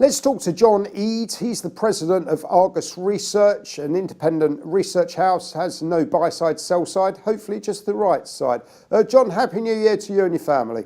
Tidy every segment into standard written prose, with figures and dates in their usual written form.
Let's talk to John Eade. He's the president of Argus Research, an independent research house, has no buy side, sell side, hopefully just the right side. John, Happy New Year to you and your family.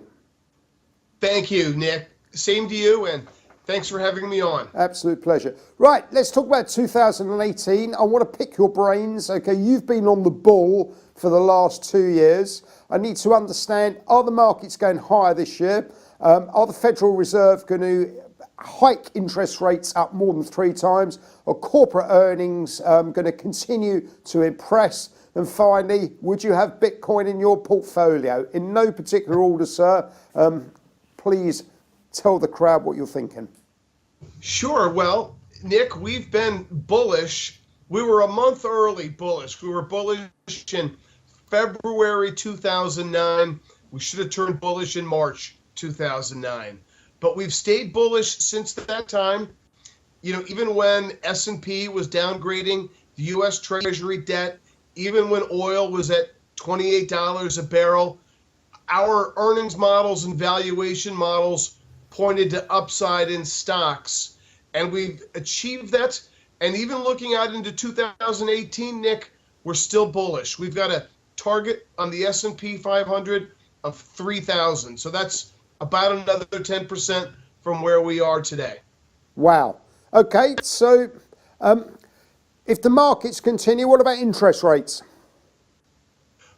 Thank you, Nick. Same to you, and thanks for having me on. Absolute pleasure. Right, let's talk about 2018. I want to pick your brains. Okay, you've been on the bull for the last 2 years. I need to understand, are the markets going higher this year? Are the Federal Reserve going to hike interest rates up more than 3 times? Are corporate earnings going to continue to impress? And finally, would you have Bitcoin in your portfolio? In no particular order, sir. Please tell the crowd what you're thinking. Sure. Well, Nick, we've been bullish. We were a month early bullish. We were bullish in February 2009. We should have turned bullish in March 2009. But we've stayed bullish since that time. You know, even when S&P was downgrading the U.S. Treasury debt, even when oil was at $28 a barrel, our earnings models and valuation models pointed to upside in stocks. And we've achieved that. And even looking out into 2018, Nick, we're still bullish. We've got a target on the S&P 500 of 3,000. So that's about another 10% from where we are today. Wow. Okay, so if the markets continue, what about interest rates?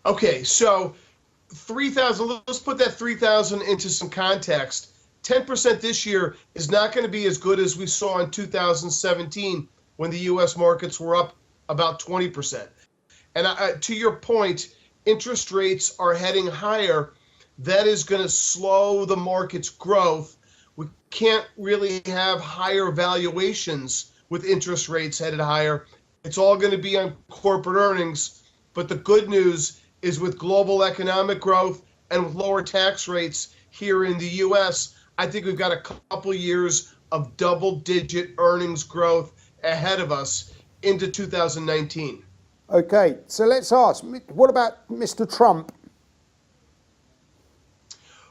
Okay, so 3,000, let's put that 3,000 into some context. 10% this year is not going to be as good as we saw in 2017 when the U.S. markets were up about 20%. And to your point, interest rates are heading higher. That is going to slow the market's growth. We can't really have higher valuations with interest rates headed higher. It's all going to be on corporate earnings. But the good news is with global economic growth and with lower tax rates here in the U.S., I think we've got a couple years of double-digit earnings growth ahead of us into 2019. Okay, so let's ask, what about Mr. Trump?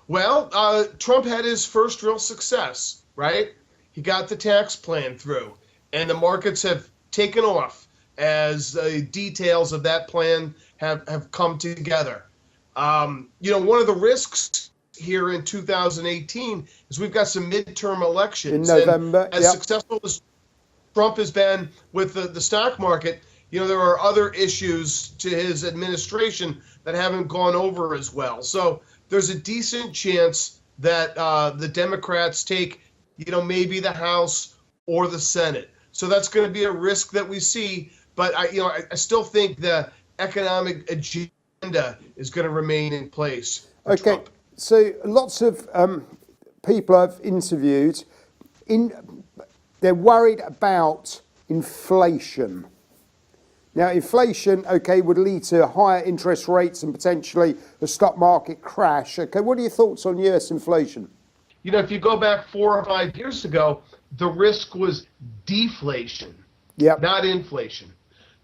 Well, Trump had his first real success, right? He got the tax plan through, and the markets have taken off as the details of that plan have come together. You know, one of the risks here in 2018 is we've got some midterm elections. In November, and as successful as Trump has been with the stock market, you know, there are other issues to his administration that haven't gone over as well. So there's a decent chance that the Democrats take, you know, maybe the House or the Senate. So that's going to be a risk that we see. But I still think the economic agenda is going to remain in place. Okay, Trump. So lots of people I've interviewed, they're worried about inflation. Now, inflation, okay, would lead to higher interest rates and potentially a stock market crash. Okay, what are your thoughts on US inflation? You know, if you go back 4 or 5 years ago, the risk was deflation, not inflation.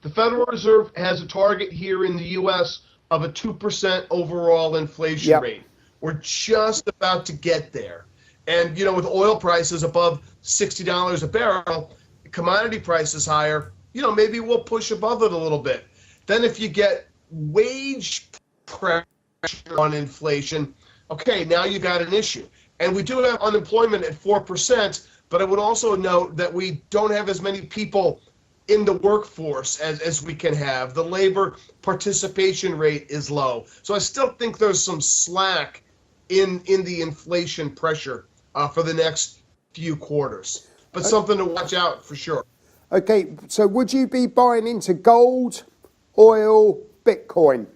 The Federal Reserve has a target here in the U.S. of a 2% overall inflation rate. We're just about to get there. And, you know, with oil prices above $60 a barrel, commodity prices higher, you know, maybe we'll push above it a little bit. Then if you get wage pressure on inflation, okay, now you got an issue. And we do have unemployment at 4%, but I would also note that we don't have as many people in the workforce as we can have. The labor participation rate is low. So I still think there's some slack in the inflation pressure for the next few quarters. But something to watch out for sure. Okay, so would you be buying into gold, oil, Bitcoin?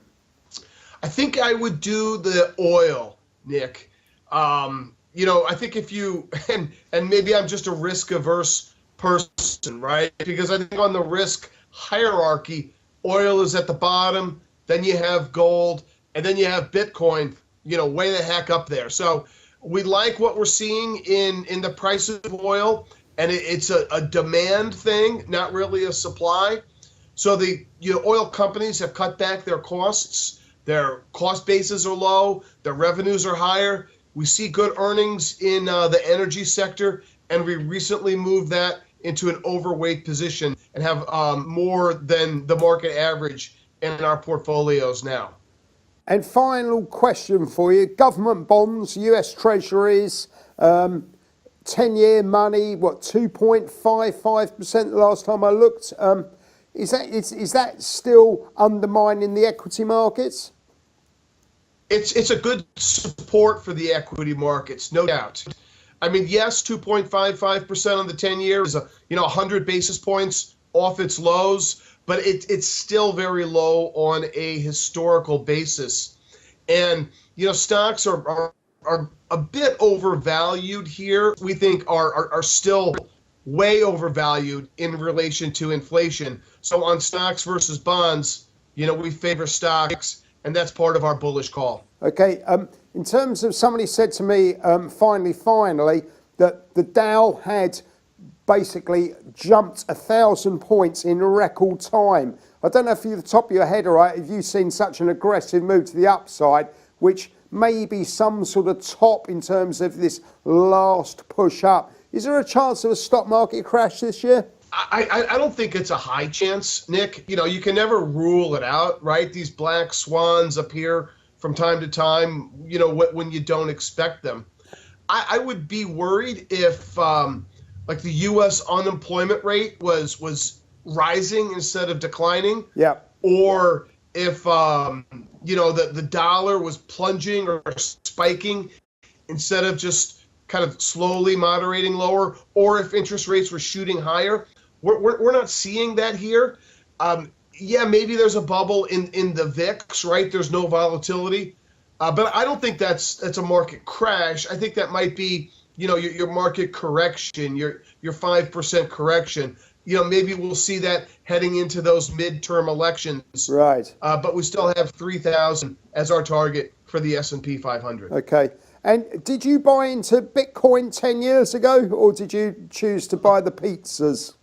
I think I would do the oil, Nick. You know, I think if you, and maybe I'm just a risk-averse person, right? Because I think on the risk hierarchy, oil is at the bottom, then you have gold, and then you have Bitcoin, you know, way the heck up there. So we like what we're seeing in the price of oil, and it's a demand thing, not really a supply. So the oil companies have cut back their costs. Their cost bases are low. Their revenues are higher. We see good earnings in the energy sector and we recently moved that into an overweight position and have more than the market average in our portfolios now. And final question for you, government bonds, US Treasuries, 10-year money, what, 2.55% the last time I looked. Is that still undermining the equity markets? It's a good support for the equity markets, no doubt. I mean, yes, 2.55% on the 10-year is 100 basis points off its lows, but it's still very low on a historical basis. And stocks are a bit overvalued here. We think are still way overvalued in relation to inflation. So on stocks versus bonds, we favor stocks, and that's part of our bullish call. Okay. In terms of, somebody said to me, finally, that the Dow had basically jumped 1,000 points in record time. I don't know if you're the top of your head, all right, if you've seen such an aggressive move to the upside, which may be some sort of top in terms of this last push up. Is there a chance of a stock market crash this year? I don't think it's a high chance, Nick. You can never rule it out, right? These black swans appear from time to time, when you don't expect them. I would be worried if like the U.S. unemployment rate was rising instead of declining. Yeah. Or if the dollar was plunging or spiking instead of just kind of slowly moderating lower, or if interest rates were shooting higher. We're not seeing that here. Yeah, maybe there's a bubble in the VIX, right? There's no volatility. But I don't think that's a market crash. I think that might be, your market correction, your 5% correction. Maybe we'll see that heading into those midterm elections. Right. But we still have 3,000 as our target for the S&P 500. Okay. And did you buy into Bitcoin 10 years ago, or did you choose to buy the pizzas?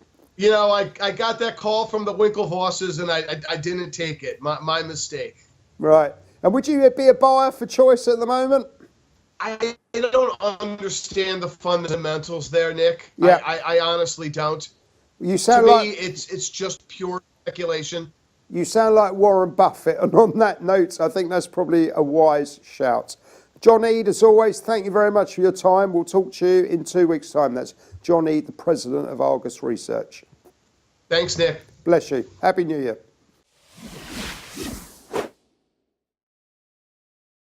I got that call from the Winklevosses, and I didn't take it. My mistake. Right. And would you be a buyer for choice at the moment? I don't understand the fundamentals there, Nick. Yeah. I honestly don't. You sound to like, me, it's just pure speculation. You sound like Warren Buffett. And on that note, I think that's probably a wise shout. John Eade, as always, thank you very much for your time. We'll talk to you in 2 weeks' time. That's John Eade, the president of Argus Research. Thanks, Nick. Bless you. Happy New Year.